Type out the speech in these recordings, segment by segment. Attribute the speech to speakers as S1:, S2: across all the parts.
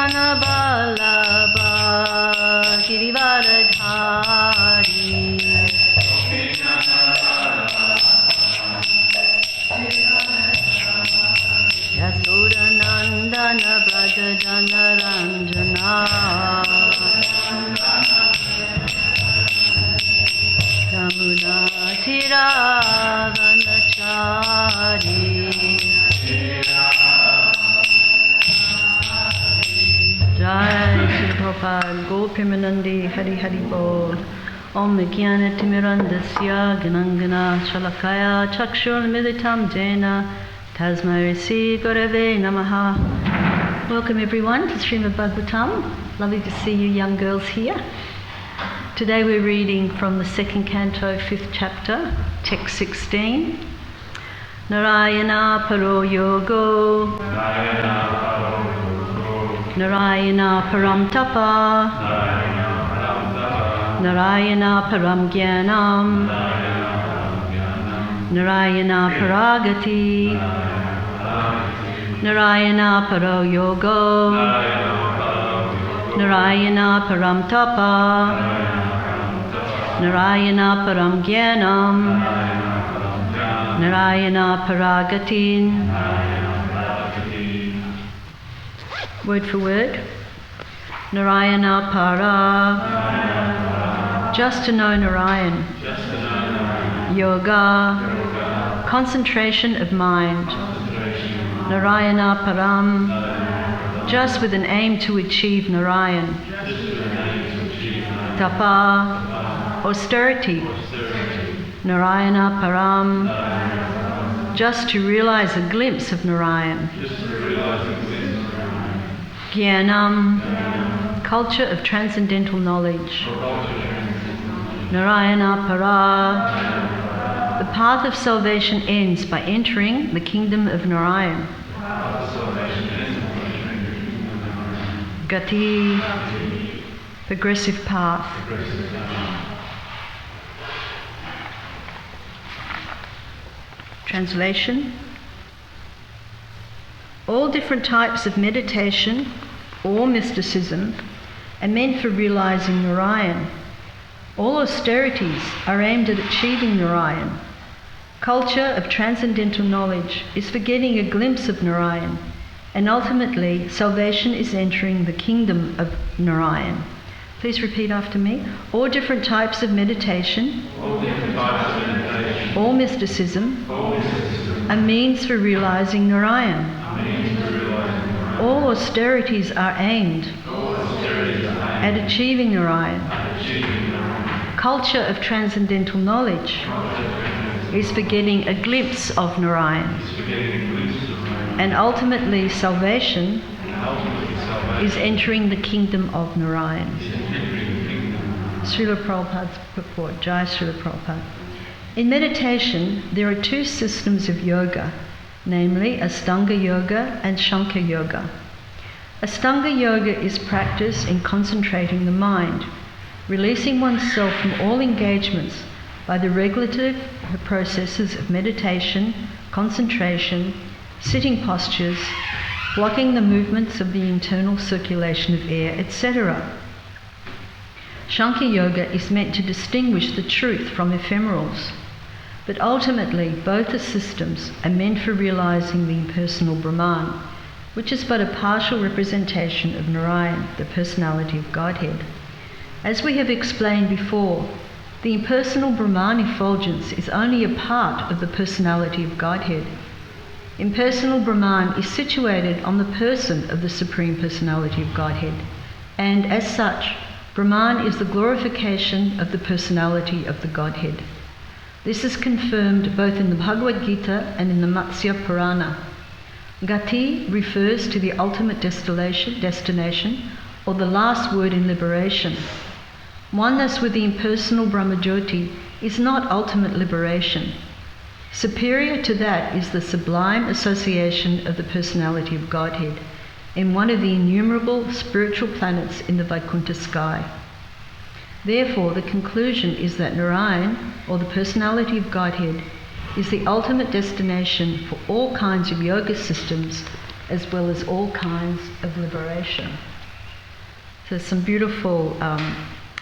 S1: Gopinana Vallabha Girivaradhari Yasodhanandana Brajajana Ranjana Yamunatiravanachari Jai Shri Prabhupada Gopimanandi Hari Hari Bol Om Jnana Timirandasya Ganangana Shalakaya Chakshur Militam Jena Tasmai Sri Gurave Namaha. Welcome everyone to Srimad Bhagavatam. Lovely to see you young girls here. Today we're reading from the second canto, 5th chapter, text 16. Narayana Paro Yogo Narayana Param Tapa Narayana Param Jnanam Narayana Paragati Narayana Paro Yogo Narayana Param Tapa Narayana Param Jnanam Narayana Paragatin. Word for word. Narayana Para, just to know Narayan. Yoga, concentration of mind. Narayana Param, just with an aim to achieve Narayan. Tapa, austerity. Narayana Param, just to realize a glimpse of Narayan. Jnanam, culture of transcendental knowledge. Narayana Para, the path of salvation ends by entering the kingdom of Narayan. Gati, progressive path. Translation. All different types of meditation or mysticism are meant for realizing Narayan. All austerities are aimed at achieving Narayan. Culture of transcendental knowledge is for getting a glimpse of Narayan, and ultimately salvation is entering the kingdom of Narayan. Please repeat after me. All different types of meditation, all mysticism, are means for realizing Narayan. All austerities are aimed at achieving Narayan. Culture of transcendental knowledge is for getting a glimpse of Narayan. And ultimately salvation is entering the kingdom of Narayan. Srila Prabhupada's purport. Jai Srila Prabhupada. In meditation, there are two systems of yoga, namely Astanga Yoga and Shankha Yoga. Astanga Yoga is practice in concentrating the mind, releasing oneself from all engagements by the regulative processes of meditation, concentration, sitting postures, blocking the movements of the internal circulation of air, etc. Shankha Yoga is meant to distinguish the truth from ephemerals, but ultimately both the systems are meant for realizing the impersonal Brahman, which is but a partial representation of Narayan, the personality of Godhead. As we have explained before, the impersonal Brahman effulgence is only a part of the personality of Godhead. Impersonal Brahman is situated on the person of the Supreme Personality of Godhead, and as such, Brahman is the glorification of the personality of the Godhead. This is confirmed both in the Bhagavad Gita and in the Matsya Purana. Gati refers to the ultimate destination, or the last word in liberation. Oneness with the impersonal Brahmajyoti is not ultimate liberation. Superior to that is the sublime association of the personality of Godhead in one of the innumerable spiritual planets in the Vaikuntha sky. Therefore, the conclusion is that Narayan, or the personality of Godhead, is the ultimate destination for all kinds of yoga systems as well as all kinds of liberation. So some beautiful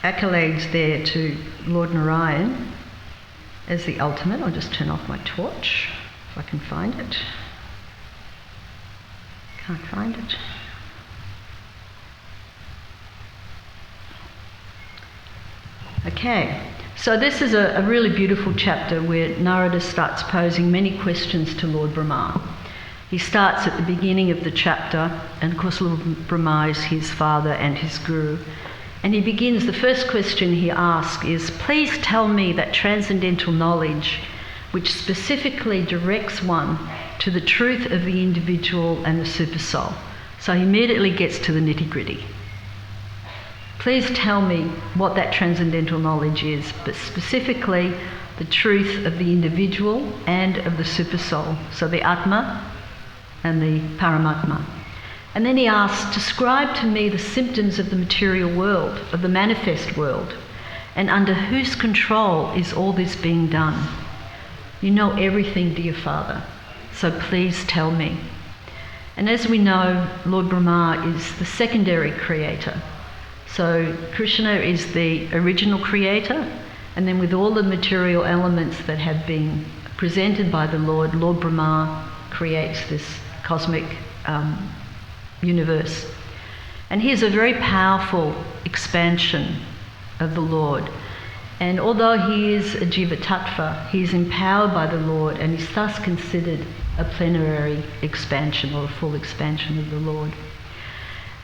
S1: accolades there to Lord Narayan as the ultimate. I'll just turn off my torch if I can find it. Can't find it. Okay, so this is a really beautiful chapter where Narada starts posing many questions to Lord Brahma. He starts at the beginning of the chapter, and of course Lord Brahma is his father and his guru. And he begins, the first question he asks is, please tell me that transcendental knowledge which specifically directs one to the truth of the individual and the supersoul. So he immediately gets to the nitty-gritty. Please tell me what that transcendental knowledge is, but specifically the truth of the individual and of the supersoul. So the Atma and the Paramatma. And then he asks, describe to me the symptoms of the material world, of the manifest world, and under whose control is all this being done? You know everything, dear Father, so please tell me. And as we know, Lord Brahma is the secondary creator. So Krishna is the original creator, and then with all the material elements that have been presented by the Lord, Lord Brahma creates this cosmic universe. And he is a very powerful expansion of the Lord. And although he is a Jiva Tattva, he is empowered by the Lord and is thus considered a plenary expansion or a full expansion of the Lord.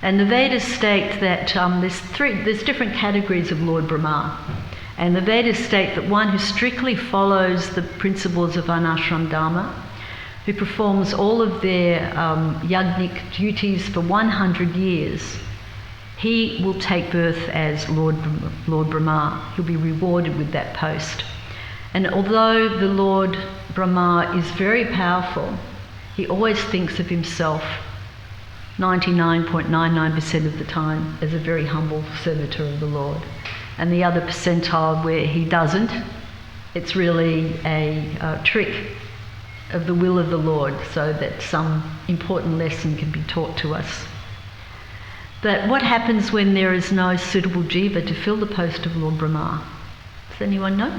S1: And the Vedas state that there's different categories of Lord Brahma. And the Vedas state that one who strictly follows the principles of Varnashram Dharma, who performs all of their yajnik duties for 100 years, he will take birth as Lord Brahma. He'll be rewarded with that post. And although the Lord Brahma is very powerful, he always thinks of himself 99.99% of the time as a very humble servitor of the Lord. And the other percentile where he doesn't, it's really a trick of the will of the Lord so that some important lesson can be taught to us. But what happens when there is no suitable jiva to fill the post of Lord Brahma? Does anyone know?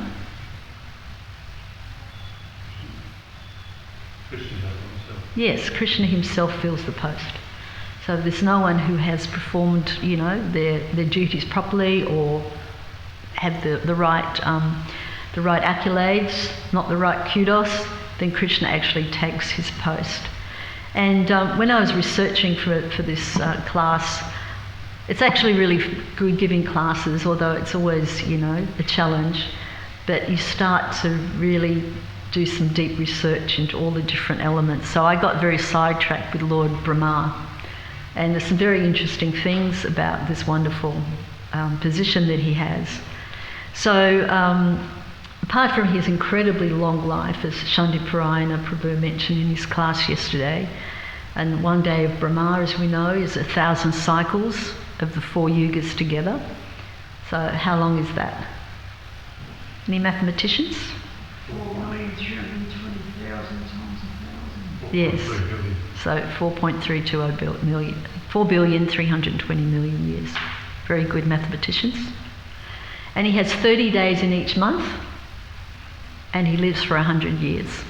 S2: Krishna does himself.
S1: Yes, Krishna himself fills the post. So there's no one who has performed, their duties properly or have the right accolades, not the right kudos, then Krishna actually takes his post. And when I was researching for this class, it's actually really good giving classes, although it's always, a challenge. But you start to really do some deep research into all the different elements. So I got very sidetracked with Lord Brahma. And there's some very interesting things about this wonderful position that he has. So apart from his incredibly long life, as Shantiparayana Prabhu mentioned in his class yesterday, and one day of Brahma, as we know, is 1,000 cycles of the 4 yugas together. So how long is that? Any mathematicians?
S3: 4,320,000 times 1,000.
S1: Yes. So 4.320 million, 4,320 million years. Very good mathematicians. And he has 30 days in each month, and he lives for 100 years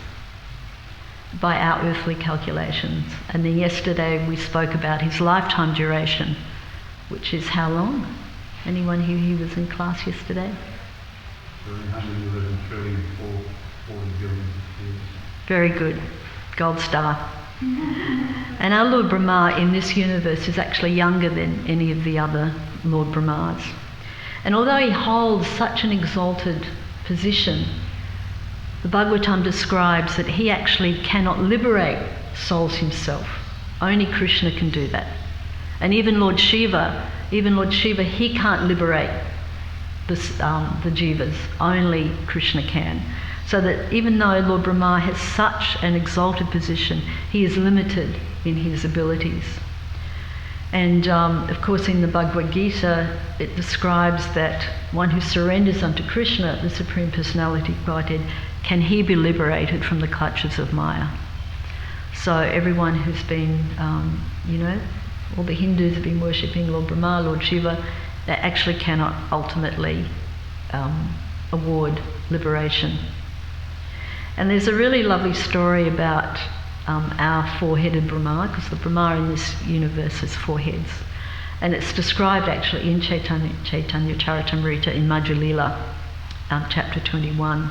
S1: by our earthly calculations. And then yesterday we spoke about his lifetime duration, which is how long? Anyone who was in class yesterday?
S2: 111 trillion, 40 billion years.
S1: Very good. Gold star. And our Lord Brahma in this universe is actually younger than any of the other Lord Brahmas. And although he holds such an exalted position, the Bhagavatam describes that he actually cannot liberate souls himself. Only Krishna can do that. And even Lord Shiva, he can't liberate the jivas. Only Krishna can. So that even though Lord Brahma has such an exalted position, he is limited in his abilities. And of course in the Bhagavad Gita, it describes that one who surrenders unto Krishna, the Supreme Personality of Godhead, can he be liberated from the clutches of Maya. So everyone who's been, all the Hindus have been worshipping Lord Brahma, Lord Shiva, they actually cannot ultimately award liberation. And there's a really lovely story about our four-headed Brahma, because the Brahma in this universe has four heads. And it's described actually in Chaitanya Charitamrita in Madhya Lila, chapter 21.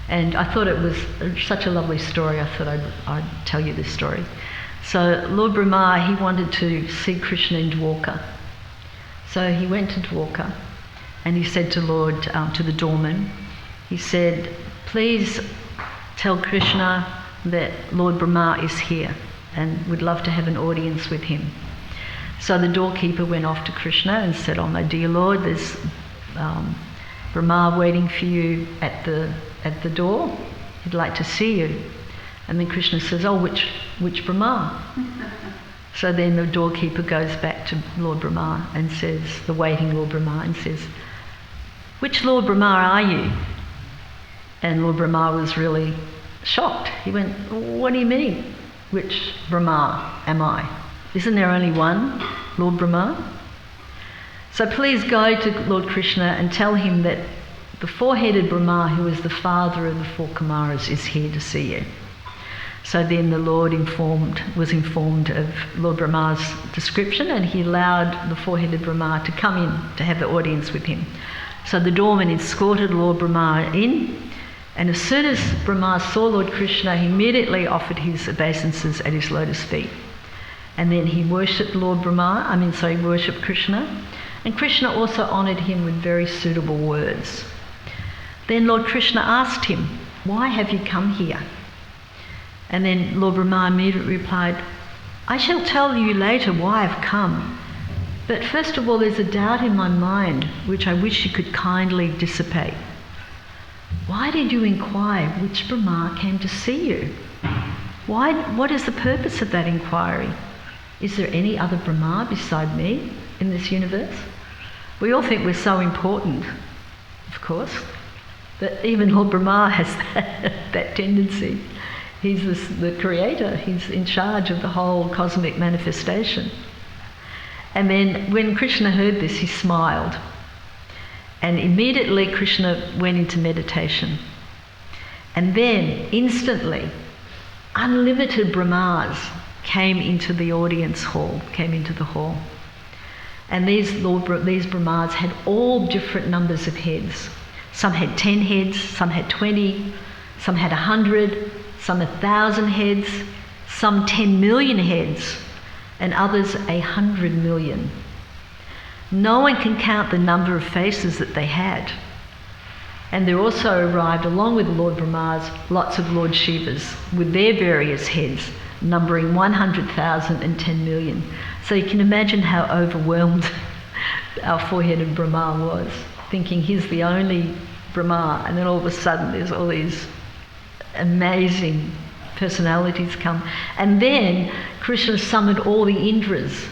S1: And I thought it was such a lovely story, I thought I'd tell you this story. So Lord Brahma, he wanted to see Krishna in Dwarka. So he went to Dwarka and he said to to the doorman, he said, please tell Krishna that Lord Brahma is here and would love to have an audience with him. So the doorkeeper went off to Krishna and said, oh my dear Lord, there's Brahma waiting for you at the door. He'd like to see you. And then Krishna says, oh, which Brahma? So then the doorkeeper goes back to Lord Brahma and says, the waiting Lord Brahma, and says, which Lord Brahma are you? And Lord Brahma was really shocked. He went, what do you mean? Which Brahma am I? Isn't there only one Lord Brahma? So please go to Lord Krishna and tell him that the four-headed Brahma, who is the father of the four Kumaras, is here to see you. So then the Lord was informed of Lord Brahma's description, and he allowed the four-headed Brahma to come in to have the audience with him. So the doorman escorted Lord Brahma in, and as soon as Brahma saw Lord Krishna, he immediately offered his obeisances at his lotus feet. And then he worshipped worshipped Krishna. And Krishna also honoured him with very suitable words. Then Lord Krishna asked him, why have you come here? And then Lord Brahma immediately replied, I shall tell you later why I've come. But first of all, there's a doubt in my mind which I wish you could kindly dissipate. Why did you inquire which Brahma came to see you? What is the purpose of that inquiry? Is there any other Brahma beside me in this universe? We all think we're so important, of course, but even Lord Brahma has that tendency. He's the creator, he's in charge of the whole cosmic manifestation. And then when Krishna heard this, he smiled. And immediately Krishna went into meditation. And then instantly, unlimited Brahmas came into the audience hall, came into the hall. And these Brahmas had all different numbers of heads. Some had 10 heads, some had 20, some had 100, some 1,000 heads, some 10 million heads, and others 100 million. No one can count the number of faces that they had. And there also arrived, along with Lord Brahmas, lots of Lord Shivas with their various heads, numbering 100,000 and 10 million. So you can imagine how overwhelmed our four-headed Brahma was, thinking he's the only Brahma, and then all of a sudden there's all these amazing personalities come. And then Krishna summoned all the Indras,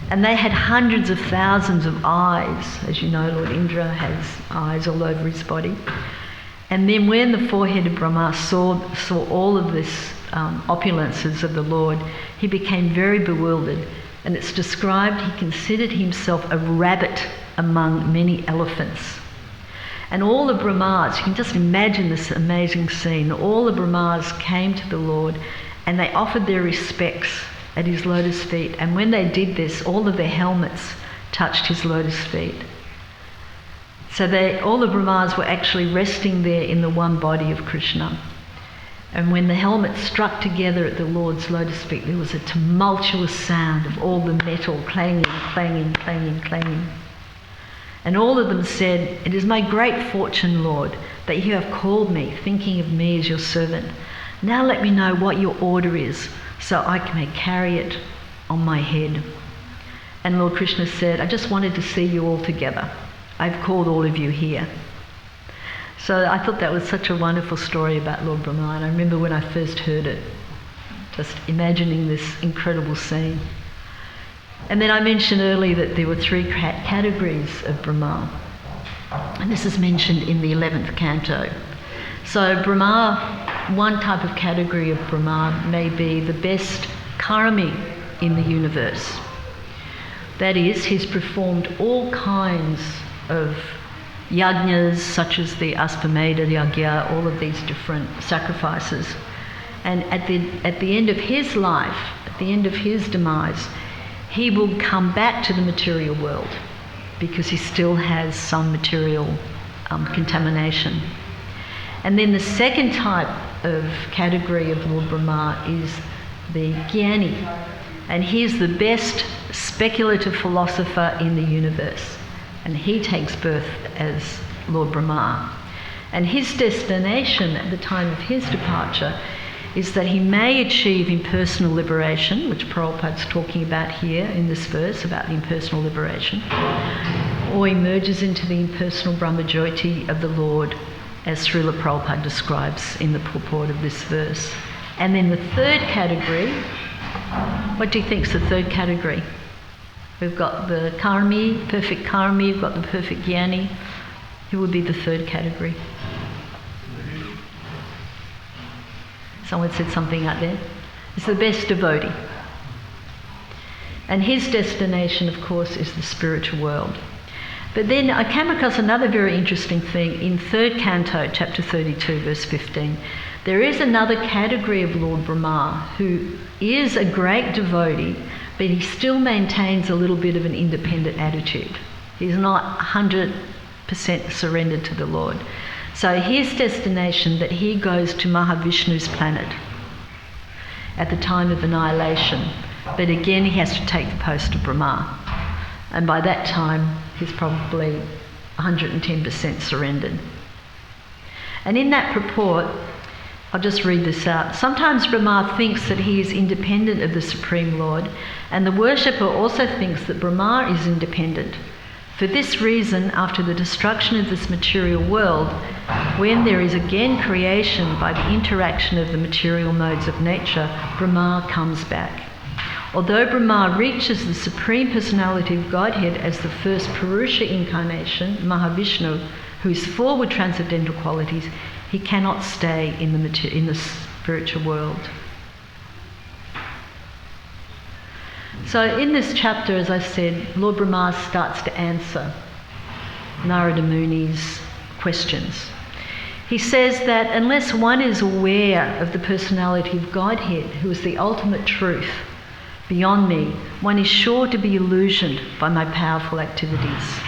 S1: and they had hundreds of thousands of eyes. As you know, Lord Indra has eyes all over his body. And then when the four-headed Brahma saw all of this opulences of the Lord, he became very bewildered. And it's described he considered himself a rabbit among many elephants. And all the Brahmas, you can just imagine this amazing scene, all the Brahmas came to the Lord and they offered their respects at his lotus feet. And when they did this, all of their helmets touched his lotus feet. So all the Brahmas were actually resting there in the one body of Krishna. And when the helmets struck together at the Lord's lotus feet, there was a tumultuous sound of all the metal clanging, clanging, clanging, clanging. And all of them said, "It is my great fortune, Lord, that you have called me, thinking of me as your servant. Now let me know what your order is, so I may carry it on my head." And Lord Krishna said, "I just wanted to see you all together. I've called all of you here." So I thought that was such a wonderful story about Lord Brahma, and I remember when I first heard it, just imagining this incredible scene. And then I mentioned earlier that there were three categories of Brahma, and this is mentioned in the 11th canto. So Brahma, one type of category of Brahma may be the best karmi in the universe. That is, he's performed all kinds of yajnas, such as the Aspameda Yagya, all of these different sacrifices. And at the end of his life, at the end of his demise, he will come back to the material world because he still has some material contamination. And then the second type of category of Lord Brahma is the Jnani. And he's the best speculative philosopher in the universe. And he takes birth as Lord Brahma. And his destination at the time of his departure is that he may achieve impersonal liberation, which Prabhupada's talking about here in this verse, about the impersonal liberation, or he merges into the impersonal Brahmajyoti of the Lord, as Srila Prabhupada describes in the purport of this verse. And then the third category, what do you think is the third category? We've got the Karmi, perfect Karmi, we've got the perfect Jnani. Who would be the third category? Someone said something out there. It's the best devotee. And his destination, of course, is the spiritual world. But then I came across another very interesting thing in 3rd Canto, chapter 32, verse 15. There is another category of Lord Brahma who is a great devotee, but he still maintains a little bit of an independent attitude. He's not 100% surrendered to the Lord. So his destination, that he goes to Mahavishnu's planet at the time of annihilation. But again, he has to take the post of Brahma. And by that time, he's probably 110% surrendered. And in that purport, I'll just read this out. Sometimes Brahma thinks that he is independent of the Supreme Lord, and the worshipper also thinks that Brahma is independent. For this reason, after the destruction of this material world, when there is again creation by the interaction of the material modes of nature, Brahma comes back. Although Brahma reaches the Supreme Personality of Godhead as the first Purusha incarnation, Mahavishnu, who is full with transcendental qualities, he cannot stay in the spiritual world. So in this chapter, as I said, Lord Brahma starts to answer Narada Muni's questions. He says that unless one is aware of the personality of Godhead, who is the ultimate truth beyond me, one is sure to be illusioned by my powerful activities.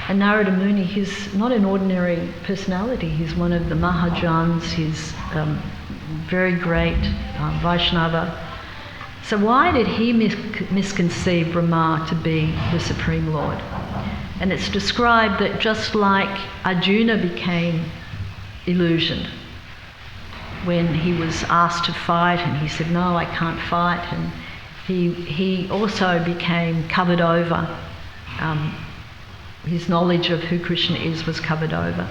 S1: And Narada Muni, he's not an ordinary personality. He's one of the Mahajans. He's very great Vaishnava. So why did he misconceive Brahma to be the Supreme Lord? And it's described that just like Arjuna became illusioned when he was asked to fight and he said, no, I can't fight, and he also became covered over. His knowledge of who Krishna is was covered over.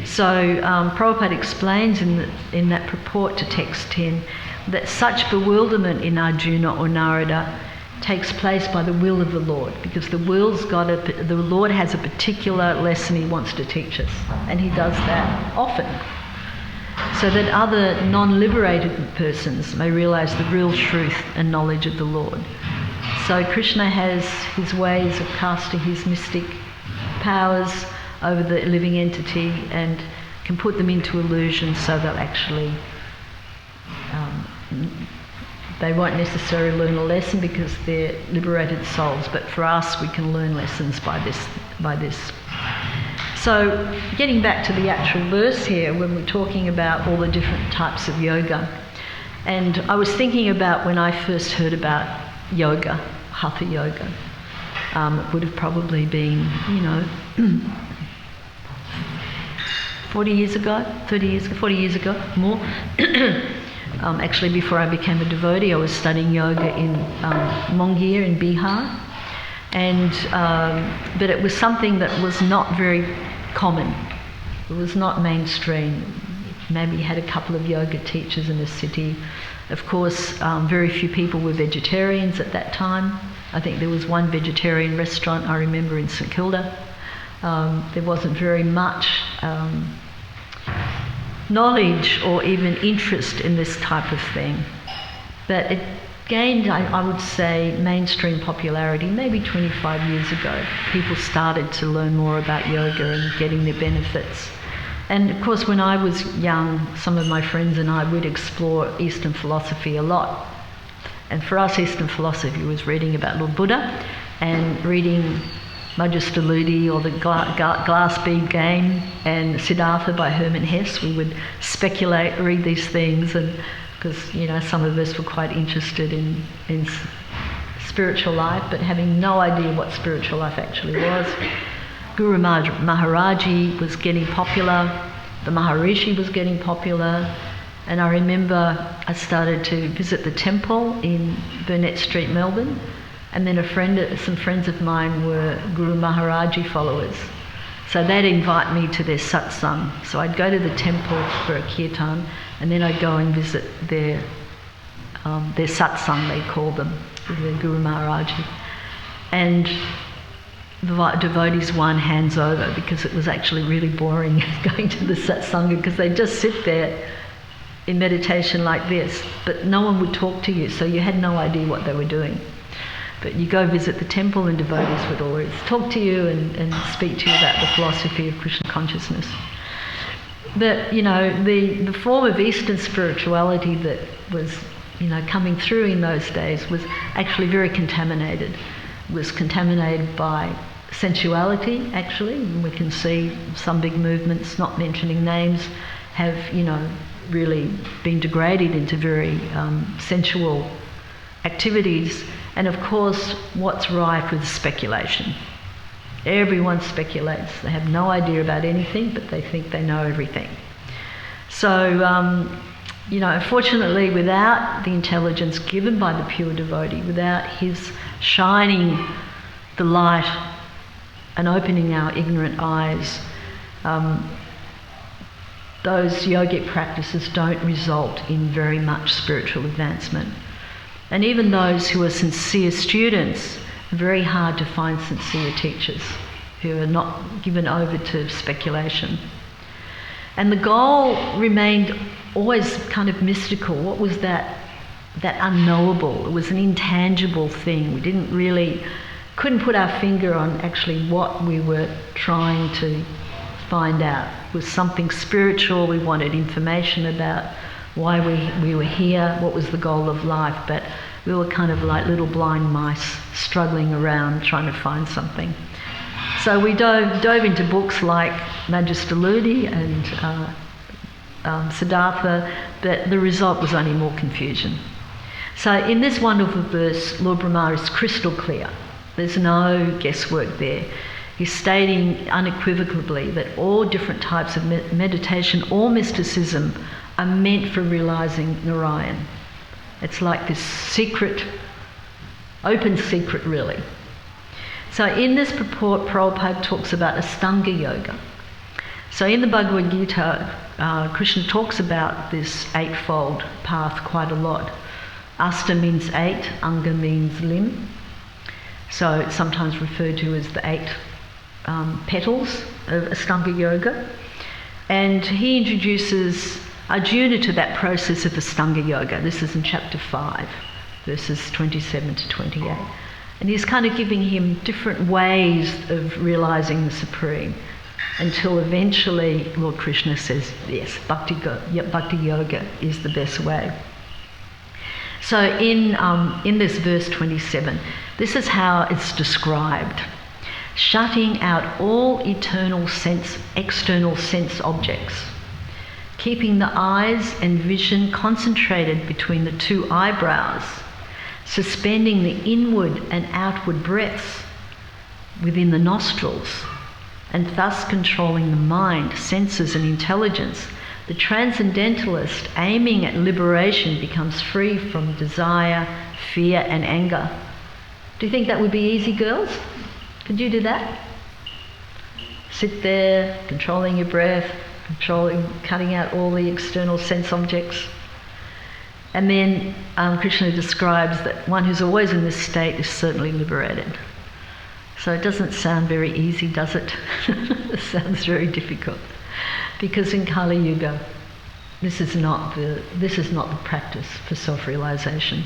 S1: So Prabhupada explains in that purport to text 10 that such bewilderment in Arjuna or Narada takes place by the will of the Lord, because the Lord has a particular lesson he wants to teach us, and he does that often, so that other non-liberated persons may realise the real truth and knowledge of the Lord. So Krishna has his ways of casting his mystic powers over the living entity and can put them into illusion so they'll actually they won't necessarily learn a lesson because they're liberated souls, but for us we can learn lessons by this. So getting back to the actual verse here, when we're talking about all the different types of yoga, and I was thinking about when I first heard about yoga, hatha yoga. It would have probably been, 40 years ago, 30 years ago, 40 years ago, more. Actually, before I became a devotee, I was studying yoga in Mongir in Bihar, but it was something that was not very common. It was not mainstream. Maybe had a couple of yoga teachers in the city. Of course, very few people were vegetarians at that time. I think there was one vegetarian restaurant I remember in St Kilda. There wasn't very much knowledge or even interest in this type of thing. But it gained, I would say, mainstream popularity maybe 25 years ago. People started to learn more about yoga and getting their benefits. And of course, when I was young, some of my friends and I would explore Eastern philosophy a lot. And for us, Eastern philosophy was reading about Lord Buddha and reading Magister Ludi or the Glass Bead Game and Siddhartha by Hermann Hesse. We would speculate, read these things, and because, you know, some of us were quite interested in spiritual life, but having no idea what spiritual life actually was. Guru Maharaji was getting popular, the Maharishi was getting popular, and I remember I started to visit the temple in Burnett Street, Melbourne, and then some friends of mine were Guru Maharaji followers. So they'd invite me to their satsang. So I'd go to the temple for a kirtan, and then I'd go and visit their satsang, they called them, the Guru Maharaji. And the devotees won hands over because it was actually really boring going to the satsanga, because they'd just sit there in meditation like this, but no one would talk to you, so you had no idea what they were doing. But you go visit the temple and devotees would always talk to you and speak to you about the philosophy of Krishna consciousness. But, you know, the form of Eastern spirituality that was, you know, coming through in those days was actually very contaminated. It was contaminated by sensuality, actually. We can see some big movements, not mentioning names, have, you know, really been degraded into very sensual activities. And of course, what's rife with speculation. Everyone speculates. They have no idea about anything, but they think they know everything. So, you know, unfortunately, without the intelligence given by the pure devotee, without his shining the light and opening our ignorant eyes, those yogic practices don't result in very much spiritual advancement. And even those who are sincere students, very hard to find sincere teachers who are not given over to speculation. And the goal remained always kind of mystical. What was that unknowable? It was an intangible thing. We couldn't put our finger on actually what we were trying to find out. It was something spiritual. We wanted information about why we were here, what was the goal of life, but we were kind of like little blind mice struggling around trying to find something. So we dove into books like Magister Ludi and Siddhartha, but the result was only more confusion. So in this wonderful verse, Lord Brahma is crystal clear. There's no guesswork there. He's stating unequivocally that all different types of meditation or mysticism are meant for realizing Narayan. It's like this secret, open secret really. So in this purport, Prabhupada talks about Ashtanga Yoga. So in the Bhagavad Gita, Krishna talks about this eightfold path quite a lot. Ashta means eight, Anga means limb. So it's sometimes referred to as the eight petals of Ashtanga Yoga. And he introduces Arjuna to that process of Ashtanga Yoga. This is in chapter 5, verses 27 to 28. And he's kind of giving him different ways of realizing the Supreme, until eventually Lord Krishna says, yes, Bhakti Yoga is the best way. So in this verse 27, this is how it's described. Shutting out all external sense objects, keeping the eyes and vision concentrated between the two eyebrows, suspending the inward and outward breaths within the nostrils, and thus controlling the mind, senses and intelligence. The transcendentalist aiming at liberation becomes free from desire, fear and anger. Do you think that would be easy, girls? Could you do that? Sit there, controlling your breath, cutting out all the external sense objects. And then Krishna describes that one who's always in this state is certainly liberated. So it doesn't sound very easy, does it? It sounds very difficult. Because in Kali Yuga, this is not the practice for self-realization.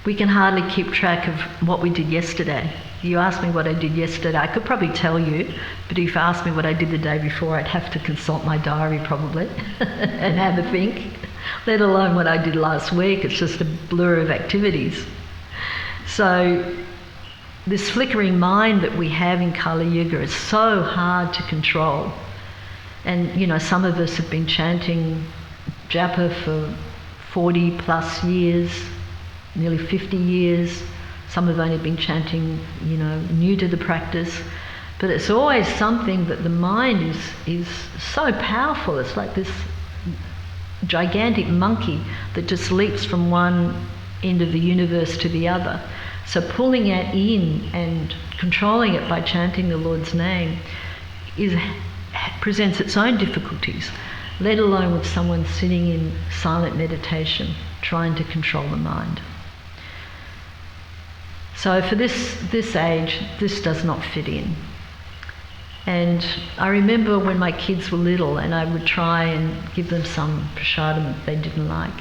S1: we can hardly keep track of what we did yesterday. You asked me what I did yesterday, I could probably tell you, but if you asked me what I did the day before, I'd have to consult my diary probably and have a think, let alone what I did last week. It's just a blur of activities. So this flickering mind that we have in Kali Yuga is so hard to control. And, you know, some of us have been chanting japa for 40 plus years, nearly 50 years. Some have only been chanting, you know, new to the practice. But it's always something that the mind is so powerful. It's like this gigantic monkey that just leaps from one end of the universe to the other. So pulling it in and controlling it by chanting the Lord's name presents its own difficulties, let alone with someone sitting in silent meditation trying to control the mind. So for this age, this does not fit in. And I remember when my kids were little and I would try and give them some prasadam that they didn't like.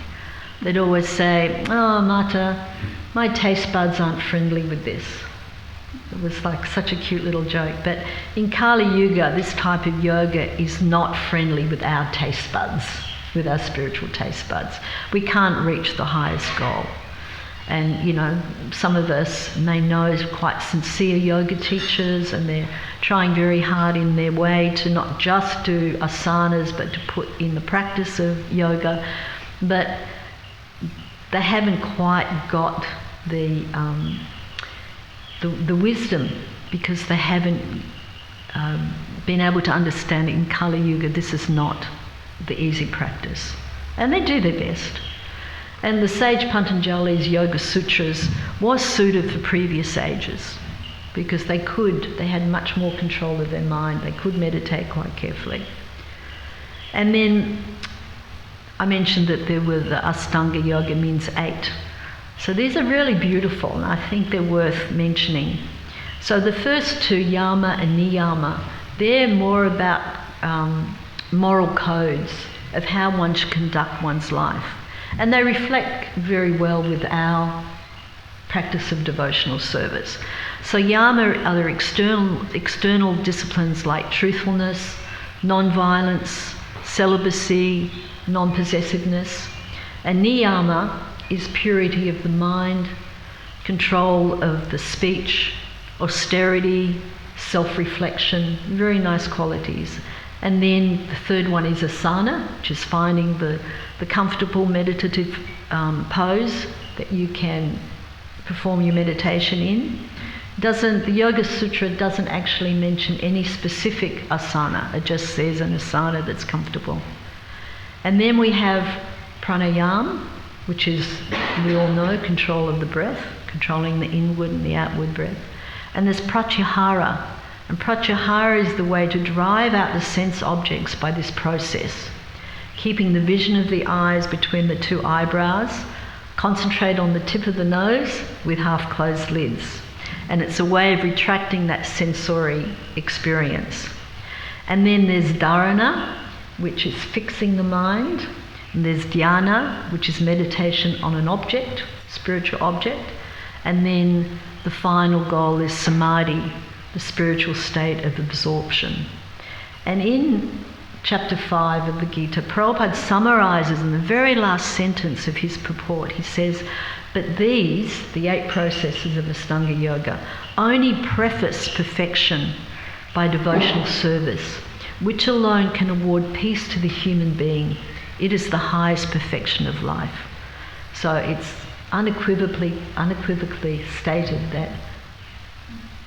S1: They'd always say, "Oh, Mata, my taste buds aren't friendly with this." It was like such a cute little joke. But in Kali Yuga, this type of yoga is not friendly with our taste buds, with our spiritual taste buds. We can't reach the highest goal. And, you know, some of us may know quite sincere yoga teachers, and they're trying very hard in their way to not just do asanas, but to put in the practice of yoga. But they haven't quite got the wisdom, because they haven't been able to understand in Kali Yuga this is not the easy practice. And they do their best. And the sage Patanjali's Yoga Sutras was suited for previous ages, because they had much more control of their mind. They could meditate quite carefully. And then I mentioned that there were the Ashtanga Yoga, means 8. So these are really beautiful, and I think they're worth mentioning. So the first two, yama and niyama, they're more about moral codes of how one should conduct one's life. And they reflect very well with our practice of devotional service. So yama are external disciplines like truthfulness, non-violence, celibacy, non-possessiveness. And niyama is purity of the mind, control of the speech, austerity, self-reflection, very nice qualities. And then the third one is asana, which is finding the comfortable meditative pose that you can perform your meditation in. The Yoga Sutra doesn't actually mention any specific asana. It just says an asana that's comfortable. And then we have pranayama, which is, we all know, control of the breath, controlling the inward and the outward breath. And there's pratyahara. And pratyahara is the way to drive out the sense objects by this process, keeping the vision of the eyes between the two eyebrows, concentrate on the tip of the nose with half-closed lids. And it's a way of retracting that sensory experience. And then there's dharana, which is fixing the mind. And there's dhyana, which is meditation on an object, spiritual object. And then the final goal is samadhi, the spiritual state of absorption. And in chapter 5 of the Gita, Prabhupada summarises in the very last sentence of his purport, he says, but these, the 8 processes of Ashtanga Yoga, only preface perfection by devotional service, which alone can award peace to the human being. It is the highest perfection of life. So it's unequivocally stated that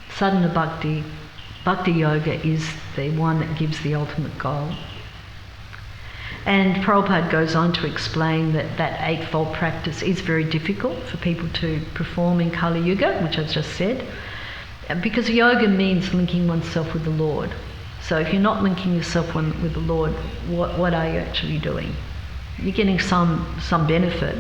S1: sadhana bhakti yoga is the one that gives the ultimate goal. And Prabhupada goes on to explain that eightfold practice is very difficult for people to perform in Kali Yuga, which I've just said, because yoga means linking oneself with the Lord. So if you're not linking yourself with the Lord, what are you actually doing? You're getting some benefit.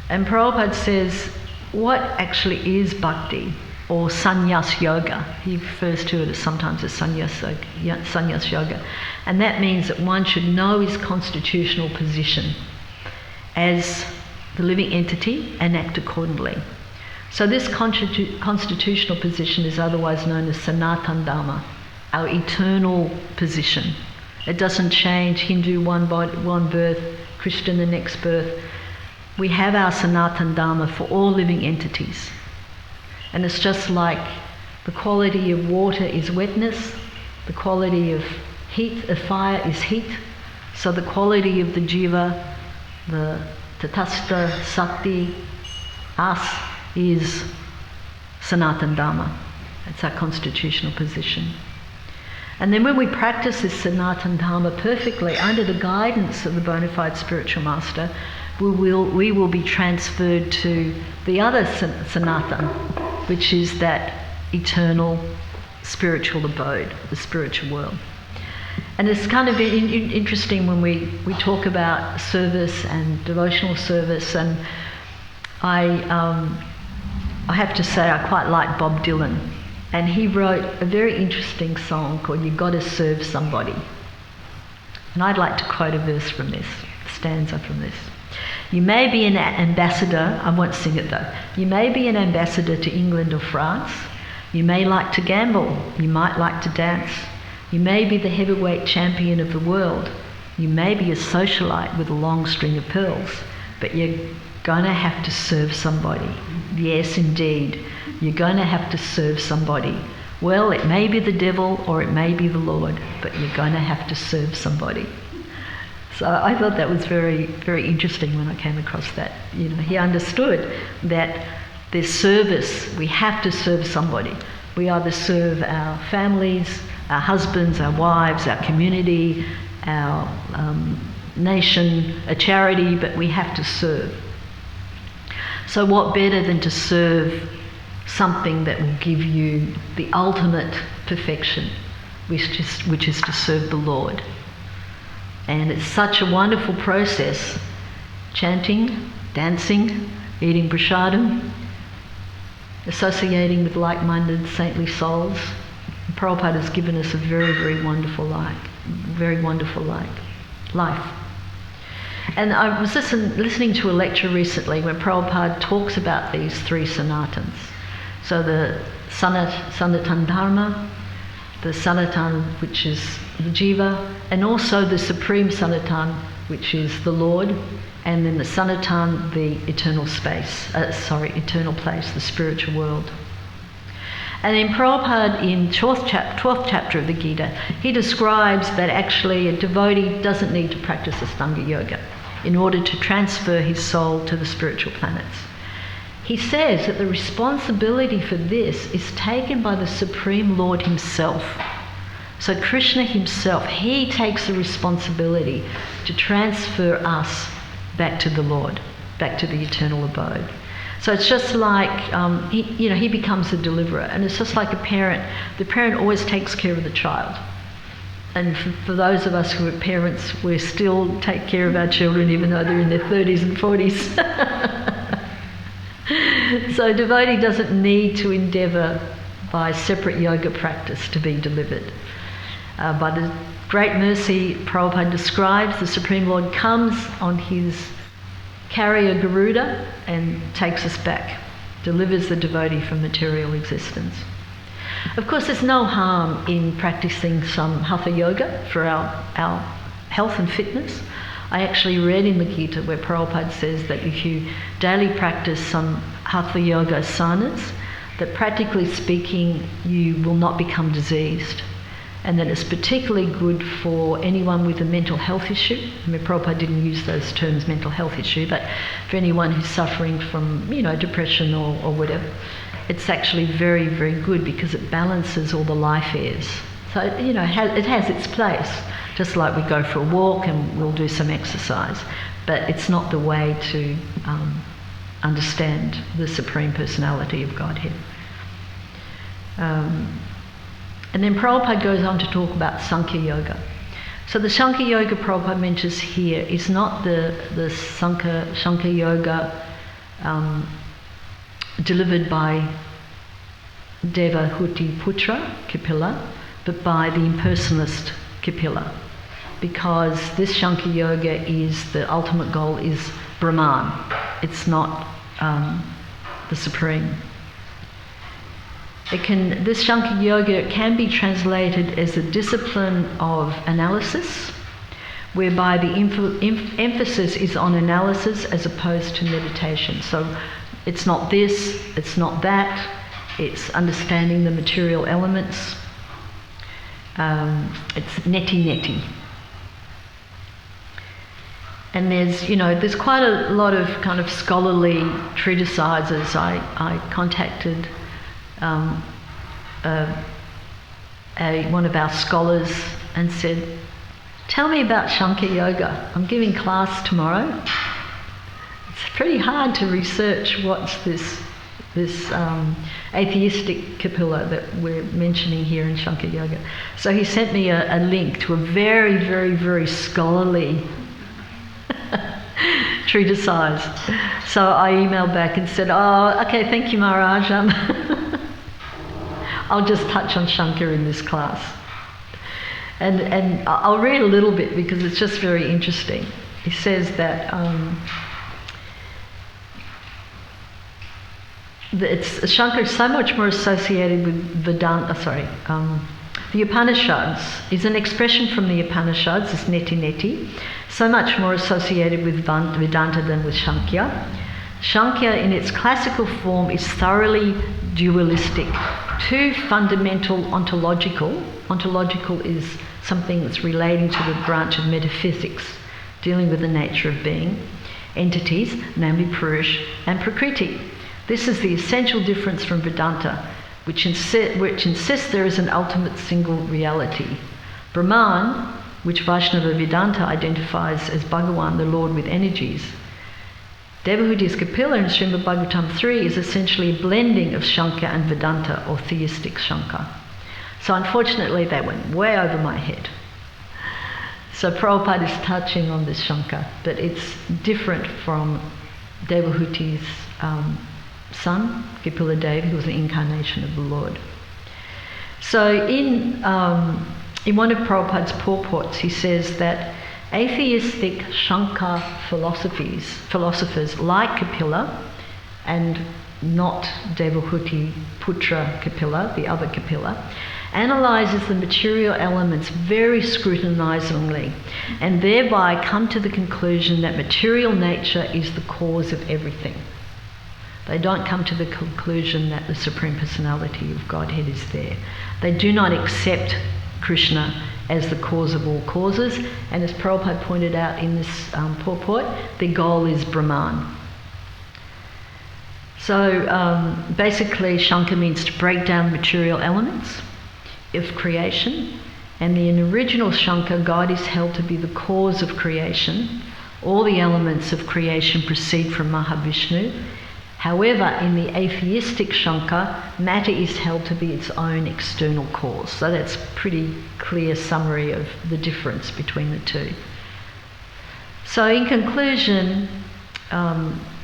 S1: And Prabhupada says, what actually is bhakti, or sannyas yoga? He refers to it sometimes as sannyas yoga. And that means that one should know his constitutional position as the living entity, and act accordingly. So this constitutional position is otherwise known as Sanatana Dharma, our eternal position. It doesn't change. Hindu one birth, Christian the next birth. We have our Sanatana Dharma for all living entities. And it's just like the quality of water is wetness, the quality of heat, of fire is heat. So the quality of the jiva, the tatastha, sakti, us, is Sanatana Dharma. That's our constitutional position. And then when we practice this Sanatana Dharma perfectly, under the guidance of the bona fide spiritual master, we will be transferred to the other Sanatana, which is that eternal spiritual abode, the spiritual world. And it's kind of interesting when we talk about service and devotional service, and I have to say I quite like Bob Dylan, and he wrote a very interesting song called "You Gotta Serve Somebody." And I'd like to quote a verse from this, a stanza from this. You may be an ambassador, I won't sing it though. You may be an ambassador to England or France. You may like to gamble, you might like to dance. You may be the heavyweight champion of the world. You may be a socialite with a long string of pearls, but you're gonna have to serve somebody. Yes, indeed, you're gonna have to serve somebody. Well, it may be the devil or it may be the Lord, but you're gonna have to serve somebody. So I thought that was very, very interesting when I came across that. You know, he understood that there's service. We have to serve somebody. We either serve our families, our husbands, our wives, our community, our nation, a charity, but we have to serve. So what better than to serve something that will give you the ultimate perfection, which is to serve the Lord. And it's such a wonderful process, chanting, dancing, eating prasadam, associating with like-minded saintly souls. And Prabhupada has given us a very, very wonderful life. And I was listening to a lecture recently where Prabhupada talks about these three Sanatans. So the Sanatana Dharma, the Sanatana, which is the Jiva, and also the Supreme Sanatana, which is the Lord, and then the Sanatana, the eternal place, the spiritual world. And in Prabhupada, in 12th chapter of the Gita, he describes that actually a devotee doesn't need to practice Ashtanga Yoga in order to transfer his soul to the spiritual planets. He says that the responsibility for this is taken by the Supreme Lord himself. So Krishna himself, he takes the responsibility to transfer us back to the Lord, back to the eternal abode. So it's just like, he becomes the deliverer. And it's just like a parent. The parent always takes care of the child. And for those of us who are parents, we still take care of our children even though they're in their 30s and 40s. So a devotee doesn't need to endeavour by separate yoga practice to be delivered. By the great mercy Prabhupada describes, the Supreme Lord comes on his carrier Garuda and takes us back, delivers the devotee from material existence. Of course, there's no harm in practicing some hatha yoga for our health and fitness. I actually read in the Gita where Prabhupada says that if you daily practice some hatha yoga asanas, that practically speaking you will not become diseased, and that it's particularly good for anyone with a mental health issue. I mean, Prabhupada didn't use those terms, mental health issue, but for anyone who's suffering from, depression or whatever, it's actually very, very good because it balances all the life airs. So, it has its place. Just like we go for a walk and we'll do some exercise, but it's not the way to understand the Supreme Personality of Godhead. And then Prabhupada goes on to talk about Sankhya Yoga. So the Sankhya Yoga Prabhupada mentions here is not the Sankhya Yoga delivered by Devahuti Putra, Kapila, but by the impersonalist Kapila. because this Shankar Yoga is, the ultimate goal is Brahman. It's not the Supreme. This Shankar Yoga can be translated as a discipline of analysis, whereby the emphasis is on analysis as opposed to meditation. So it's not this, it's not that, it's understanding the material elements. It's neti. And there's quite a lot of kind of scholarly treatises. I contacted one of our scholars and said, tell me about Shankar Yoga. I'm giving class tomorrow. It's pretty hard to research what's this atheistic kapila that we're mentioning here in Shankar Yoga. So he sent me a link to a very, very, very scholarly treatise. So I emailed back and said, oh, okay, thank you, Maharaj. I'll just touch on Shankar in this class. And I'll read a little bit because it's just very interesting. He says that Shankar is so much more associated with Vedanta, the Upanishads is an expression from the Upanishads, it's neti, so much more associated with Vedanta than with Shankya. Shankya in its classical form is thoroughly dualistic. Two fundamental ontological is something that's relating to the branch of metaphysics, dealing with the nature of being, entities, namely Purush and Prakriti. This is the essential difference from Vedanta, which insists there is an ultimate single reality. Brahman, which Vaishnava Vedanta identifies as Bhagavan, the Lord with energies. Devahuti's Kapila in Srimad Bhagavatam 3 is essentially a blending of Shankar and Vedanta, or theistic Shankar. So unfortunately that went way over my head. So Prabhupada is touching on this Shankar, but it's different from Devahuti's son, Kapila Devi, who was an incarnation of the Lord. So in one of Prabhupada's purports, he says that atheistic Shankar philosophers like Kapila, and not Devahuti Putra Kapila, the other Kapila, analyzes the material elements very scrutinizingly and thereby come to the conclusion that material nature is the cause of everything. They don't come to the conclusion that the Supreme Personality of Godhead is there. They do not accept Krishna as the cause of all causes, and as Prabhupada pointed out in this purport, their goal is Brahman. So basically Shankar means to break down material elements of creation, and in original Shankar, God is held to be the cause of creation. All the elements of creation proceed from Mahavishnu. However, in the atheistic Shankar, matter is held to be its own external cause. So that's a pretty clear summary of the difference between the two. So in conclusion,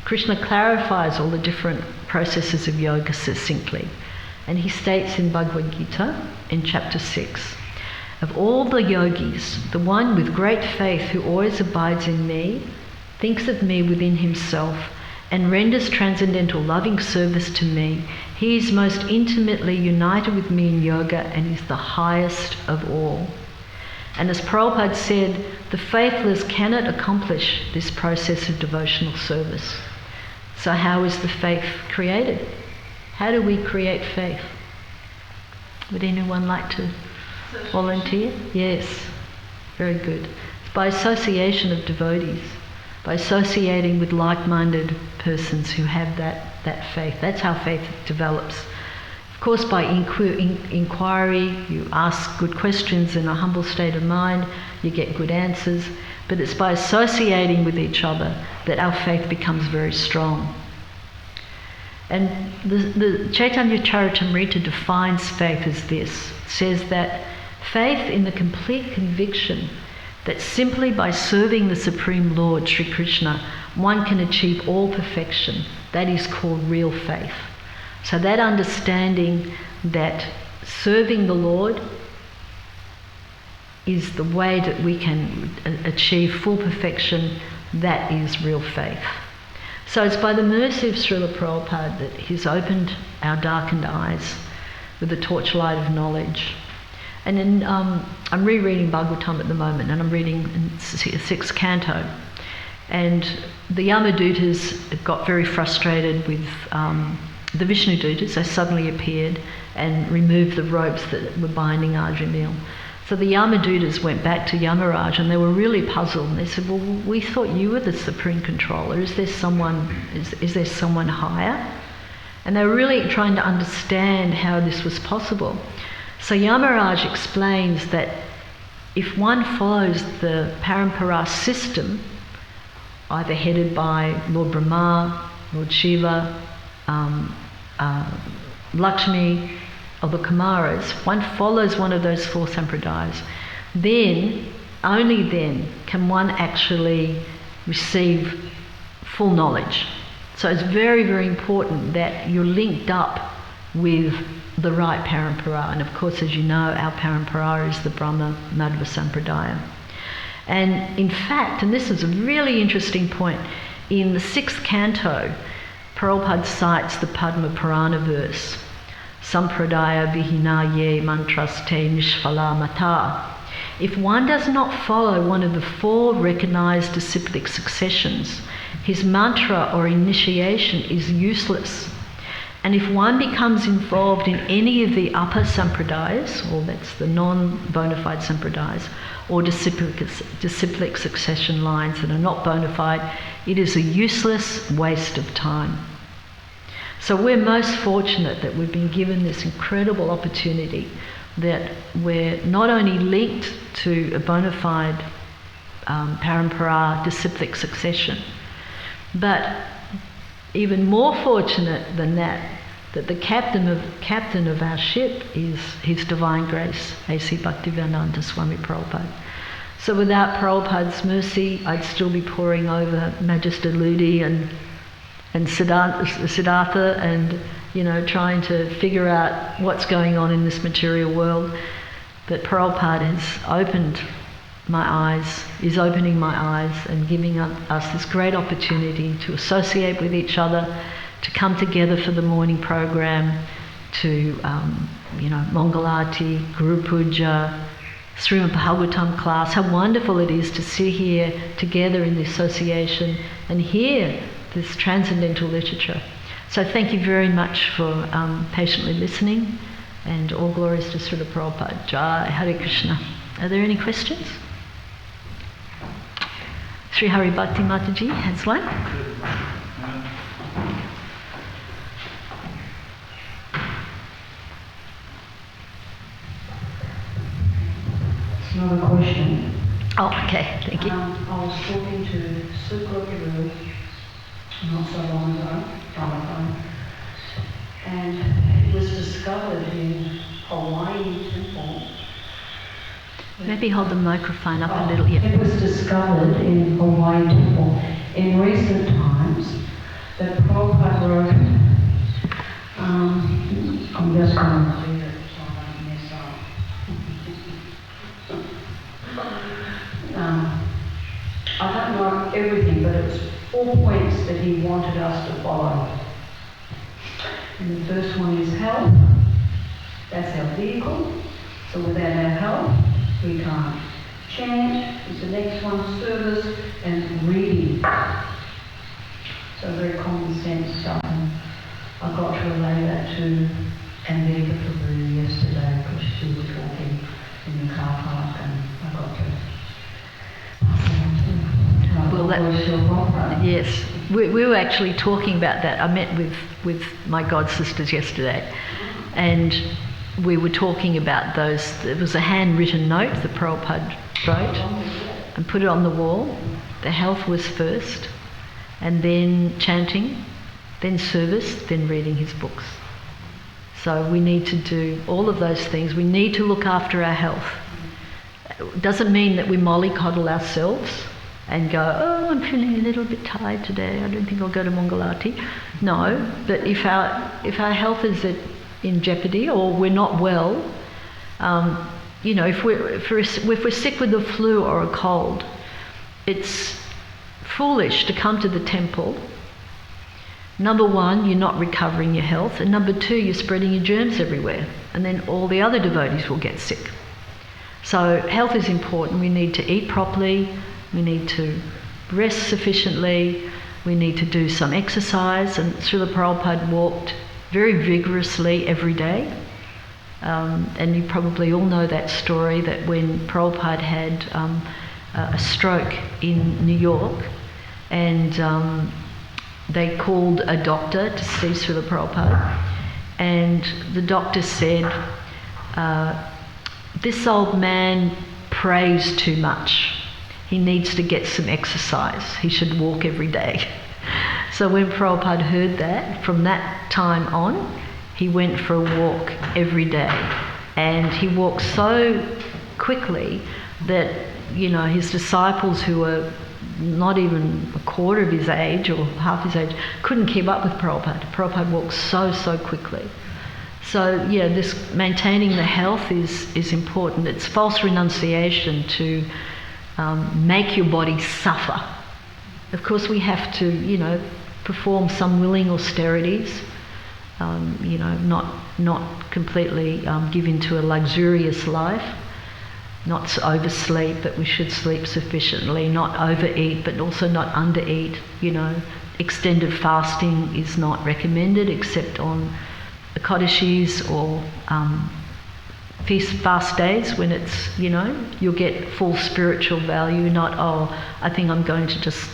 S1: Krishna clarifies all the different processes of yoga succinctly. And he states in Bhagavad Gita, in chapter 6, of all the yogis, the one with great faith who always abides in me, thinks of me within himself, and renders transcendental loving service to me, he is most intimately united with me in yoga and is the highest of all. And as Prabhupada said, the faithless cannot accomplish this process of devotional service. So how is the faith created? How do we create faith? Would anyone like to volunteer? Yes, very good. It's by association of devotees, by associating with like-minded persons who have that faith. That's how faith develops. Of course, by inquiry, you ask good questions in a humble state of mind, you get good answers, but it's by associating with each other that our faith becomes very strong. And the Chaitanya Charitamrita defines faith as this. It says that faith in the complete conviction that simply by serving the Supreme Lord, Sri Krishna, one can achieve all perfection. That is called real faith. So that understanding that serving the Lord is the way that we can achieve full perfection. That is real faith. So it's by the mercy of Srila Prabhupada that he's opened our darkened eyes with the torchlight of knowledge. And in, I'm rereading Bhagavatam at the moment, and I'm reading in 6th canto. And the Yamadutas got very frustrated with the Vishnu Dutas. They suddenly appeared and removed the ropes that were binding Ajamil. So the Yamadutas went back to Yamaraj, and they were really puzzled. And they said, well, we thought you were the supreme controller. Is there someone higher? And they were really trying to understand how this was possible. So Yamaraj explains that if one follows the Parampara system, either headed by Lord Brahma, Lord Shiva, Lakshmi, or the Kumaras, one follows one of those 4 sampradayas, then, only then, can one actually receive full knowledge. So it's very, very important that you're linked up with the right parampara. And of course, as you know, our parampara is the Brahma Madhva Sampradaya. And in fact, and this is a really interesting point, in the 6th canto, Prabhupada cites the Padma Purana verse, Sampradaya Vihinaye Mantraste Nishphala Mata. If one does not follow one of the 4 recognized disciplic successions, his mantra or initiation is useless. And if one becomes involved in any of the upper sampradayas, or that's the non-bona fide sampradayas, or disciplic succession lines that are not bona fide, it is a useless waste of time. So we're most fortunate that we've been given this incredible opportunity, that we're not only linked to a bona fide parampara disciplic succession, but even more fortunate than that, that the captain of our ship is His Divine Grace, A.C. Bhaktivedanta Swami Prabhupada. So without Prabhupada's mercy, I'd still be poring over Magister Ludi and Siddhartha and, trying to figure out what's going on in this material world. But Prabhupada has opened my eyes, is opening my eyes and giving us this great opportunity to associate with each other, to come together for the morning program, to, Mangalarti, Guru Puja, Srimad Bhagavatam class. How wonderful it is to sit here together in the association and hear this transcendental literature. So thank you very much for patiently listening, and all glories to Srila Prabhupada. Jai Hare Krishna. Are there any questions? Sri Hari Bhakti Mataji has one.
S3: It's not a question.
S1: Oh, okay, thank you.
S3: I was talking to Sukra Guru not so long ago, telephone, and it was discovered in Hawaii Temple.
S1: Maybe hold the microphone up a little. Yeah.
S3: It was discovered in Hawaii Temple in recent times that Prabhupada wrote, I'm just going to read it so I don't mess up. I don't know everything, but it was 4 points that he wanted us to follow. And the first one is health. That's our vehicle. So without our health, we can't chant. Is the next one, service and reading. So very common sense stuff. And I got to relay that to Ambedkar Prabhu yesterday because she was talking in the car park, and I got to.
S1: Well, yes, we were actually talking about that. I met with my god sisters yesterday, and we were talking about those. There was a handwritten note that Prabhupada wrote and put it on the wall. The health was first, and then chanting, then service, then reading his books. So we need to do all of those things. We need to look after our health. It doesn't mean that we mollycoddle ourselves and go, oh, I'm feeling a little bit tired today, I don't think I'll go to Mangalarti. No, but if our health is in jeopardy or we're not well, you know, if we're sick with the flu or a cold, it's foolish to come to the temple. Number one, you're not recovering your health, and number two, you're spreading your germs everywhere, and then all the other devotees will get sick. So health is important. We need to eat properly, we need to rest sufficiently, we need to do some exercise, and Srila Prabhupada walked very vigorously every day. And you probably all know that story, that when Prabhupada had a stroke in New York, and they called a doctor to see Srila Prabhupada, and the doctor said, this old man prays too much. He needs to get some exercise. He should walk every day. So when Prabhupada heard that, from that time on, he went for a walk every day. And he walked so quickly that, you know, his disciples, who were not even a quarter of his age or half his age, couldn't keep up with Prabhupada. Prabhupada walked so quickly. So yeah, this maintaining the health is important. It's false renunciation to make your body suffer. Of course, we have to, you know, perform some willing austerities. You know, not completely give into a luxurious life, not oversleep, but we should sleep sufficiently, not overeat, but also not undereat. You know, extended fasting is not recommended except on Ekadashis or fast days, when it's, you know, you'll get full spiritual value, not, oh, I think I'm going to just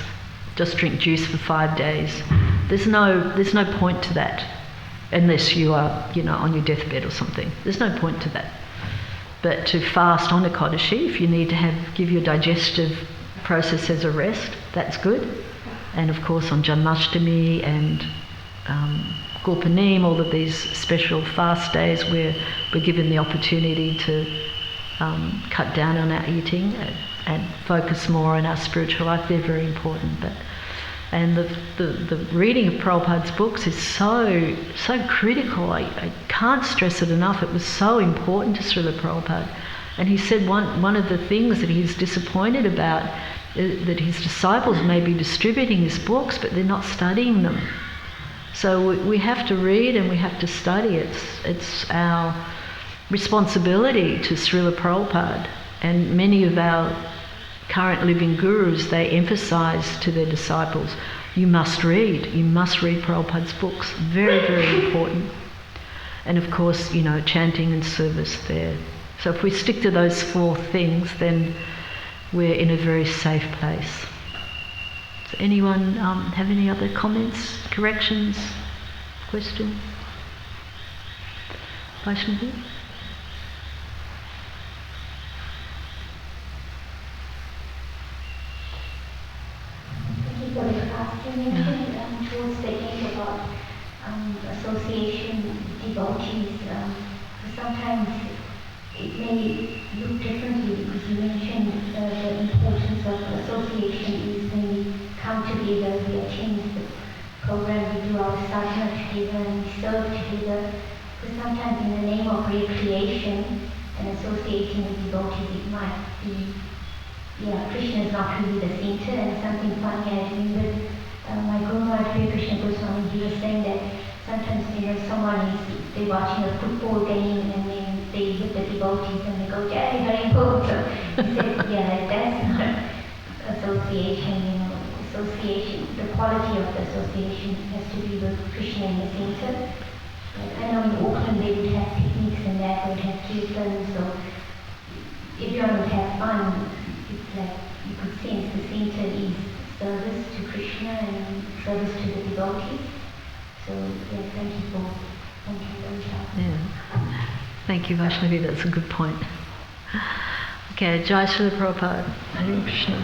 S1: drink juice for 5 days. There's no point to that, unless you are, you know, on your deathbed or something. There's no point to that. But to fast on Ekadashi, if you need to give your digestive process as a rest, that's good. And of course on Janmashtami and Gurpanim, all of these special fast days where we're given the opportunity to cut down on our eating and focus more on our spiritual life, they're very important. And the reading of Prabhupada's books is so critical. I can't stress it enough. It was so important to Srila Prabhupada. And he said one of the things that he's disappointed about is that his disciples may be distributing his books, but they're not studying them. So we have to read and we have to study. It's our responsibility to Srila Prabhupada. And many of our current living gurus, they emphasize to their disciples, you must read Prabhupada's books. Very, very important. And of course, you know, chanting and service there. So if we stick to those 4 things, then we're in a very safe place. Does anyone have any other comments, corrections, questions? Vaishnavi?
S4: You mentioned towards the end about association devotees. Sometimes it may look differently, because you mentioned the importance of association is when we come together, we attend the program, we do our sadhana together, and we serve together. Because sometimes in the name of recreation and associating with devotees, it might be, Krishna is not really the center. And something funny, I remember my Guru Maharaj Sri Krishna Goswami, he was saying that sometimes, you know, they're watching a football game and then they hit the devotees and they go, Jai Hari Bol. So he said, that's not association, you know. Association, the quality of the association has to be with Krishna in the center. I know in Auckland they would have picnics and that, they would have kirtans, so everyone would have fun. It's like you could sense the center is service to Krishna and service to the devotees. So thank you for that.
S1: Yeah. Thank you, Vaishnavi, that's a good point. Okay, Jai Srila Prabhupada. Hare Krishna.